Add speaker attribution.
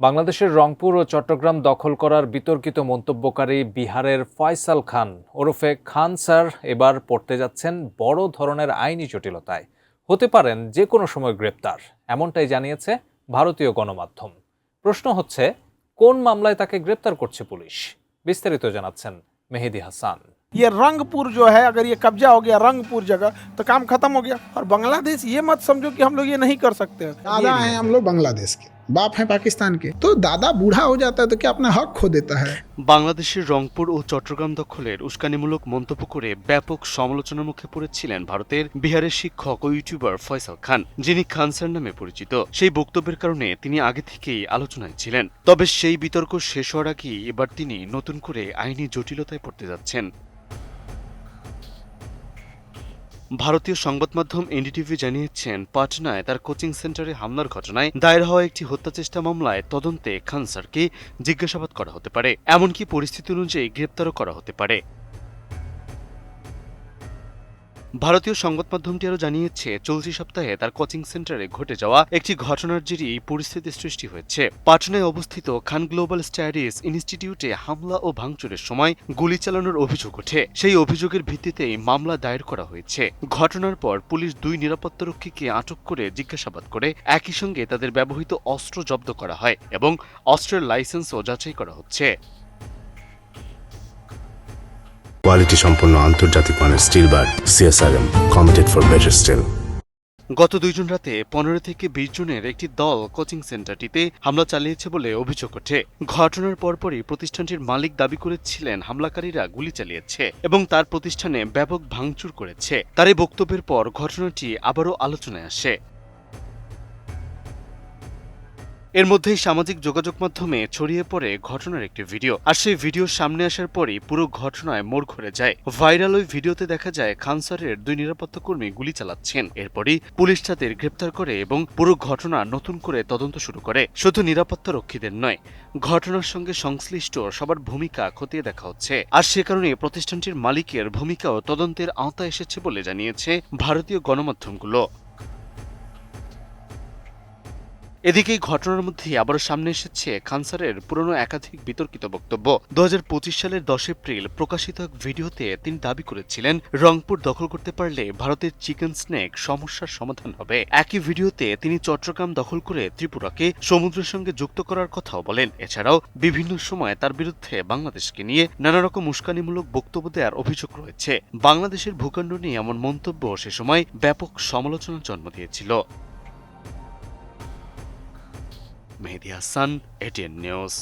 Speaker 1: বাংলাদেশের রংপুর ও চট্টগ্রাম দখল করার বিতর্কিত মন্তব্যকারী বিহারের ফয়সাল খান ওরফে খান স্যার এবার পড়তে যাচ্ছেন বড় ধরনের আইনি জটিলতায়। হতে পারেন যে কোনো সময় গ্রেপ্তার, এমনটাই জানিয়েছে ভারতীয় গণমাধ্যম। প্রশ্ন হচ্ছে, কোন মামলায় তাকে গ্রেপ্তার করছে পুলিশ? বিস্তারিত জানাচ্ছেন মেহেদি হাসান।
Speaker 2: ये रंगपुर जो है, अगर ये कब्जा हो गया रंगपुर जगह तो काम खत्म हो गया। और बांग्लादेश ये मत समझो कि हम लोग ये नहीं कर सकते।
Speaker 3: दादा हैं हम लोग बांग्लादेश के, बाप हैं पाकिस्तान के। तो दादा बूढ़ा हो जाता है तो क्या अपना हक खो देता है?
Speaker 4: বাংলাদেশের রংপুর ও চট্টগ্রাম দখলের উস্কানিমূলক মন্তব্য করে ব্যাপক সমালোচনার মুখে পড়েছিলেন ভারতের বিহারের শিক্ষক ও ইউটিউবার ফয়সাল খান, যিনি খান স্যার নামে পরিচিত। সেই বক্তব্যের কারণে তিনি আগে থেকেই আলোচনায় ছিলেন। তবে সেই বিতর্ক শেষ হওয়ার আগেই এবার তিনি নতুন করে আইনি জটিলতায় পড়তে যাচ্ছেন। ভারতীয় সংবাদ মাধ্যম এনডিটিভি জানিয়েছেন, পাটনায় তার কোচিং সেন্টারে হামলার ঘটনায় দায়ের হওয়া একটি হত্যাচেষ্টা মামলায় তদন্তে খান স্যারকে জিজ্ঞাসাবাদ করা হতে পারে, এমনকি পরিস্থিতি অনুযায়ী গ্রেপ্তারও করা হতে পারে। ভারতীয় সংবাদ মাধ্যমটি আরও জানিয়েছে, চলতি সপ্তাহে তার কোচিং সেন্টারে ঘটে যাওয়া একটি ঘটনার জেরে এই পরিস্থিতির সৃষ্টি হয়েছে। পাটনায় অবস্থিত খান গ্লোবাল স্টাডিজ ইনস্টিটিউটে হামলা ও ভাঙচুরের সময় গুলি চালানোর অভিযোগ ওঠে। সেই অভিযোগের ভিত্তিতেই মামলা দায়ের করা হয়েছে। ঘটনার পর পুলিশ 2 নিরাপত্তারক্ষীকে আটক করে জিজ্ঞাসাবাদ করে একই সঙ্গে তাদের ব্যবহৃত অস্ত্র জব্দ করা হয় এবং অস্ত্রের লাইসেন্সও যাচাই করা হচ্ছে।
Speaker 5: কোয়ালিটি সম্পন্ন আন্তর্জাতিক মানের still bar CSRM, committed for better still.
Speaker 4: গত 2 জুন রাতে 15 থেকে 20 জনের একটি দল কোচিং সেন্টারটিতে হামলা চালিয়েছে বলে অভিযোগ ওঠে। ঘটনার পরপরই প্রতিষ্ঠানটির মালিক দাবি করেছিলেন হামলাকারীরা গুলি চালিয়েছে এবং তার প্রতিষ্ঠানে ব্যাপক ভাঙচুর করেছে। তার এই বক্তব্যের পর ঘটনাটি আবারও আলোচনায় আসে। এর মধ্যেই সামাজিক যোগাযোগ মাধ্যমে ছড়িয়ে পড়ে ঘটনার একটি ভিডিও। আর সেই ভিডিও সামনে আসার পরই পুরো ঘটনায় মোড় ঘুরে যায়। ভাইরাল ওই ভিডিওতে দেখা যায় খান স্যারের 2 নিরাপত্তা কর্মী গুলি চালাচ্ছেন। এরপরই পুলিশ তাদের গ্রেপ্তার করে এবং পুরো ঘটনা নতুন করে তদন্ত শুরু করে। শুধু নিরাপত্তা রক্ষীদের নয়, ঘটনার সঙ্গে সংশ্লিষ্ট সবার ভূমিকা খতিয়ে দেখা হচ্ছে। আর সে কারণে প্রতিষ্ঠানটির মালিকের ভূমিকাও তদন্তের আওতায় এসেছে বলে জানিয়েছে ভারতীয় গণমাধ্যমগুলো। এদিকে এই ঘটনার মধ্যে আবারও সামনে এসেছে খান স্যারের পুরনো একাধিক বিতর্কিত বক্তব্য। 2025 সালের 10 এপ্রিল প্রকাশিত এক ভিডিওতে তিনি দাবি করেছিলেন, রংপুর দখল করতে পারলে ভারতের চিকেন স্নেক সমস্যার সমাধান হবে। একই ভিডিওতে তিনি চট্টগ্রাম দখল করে ত্রিপুরাকে সমুদ্রের সঙ্গে যুক্ত করার কথাও বলেন। এছাড়াও বিভিন্ন সময় তার বিরুদ্ধে বাংলাদেশকে নিয়ে নানা রকম উস্কানিমূলক বক্তব্য দেওয়ার অভিযোগ রয়েছে। বাংলাদেশের ভূখণ্ড নিয়ে এমন মন্তব্য সে সময় ব্যাপক সমালোচনার জন্ম দিয়েছিল। Mehedi Hasan, ATN news.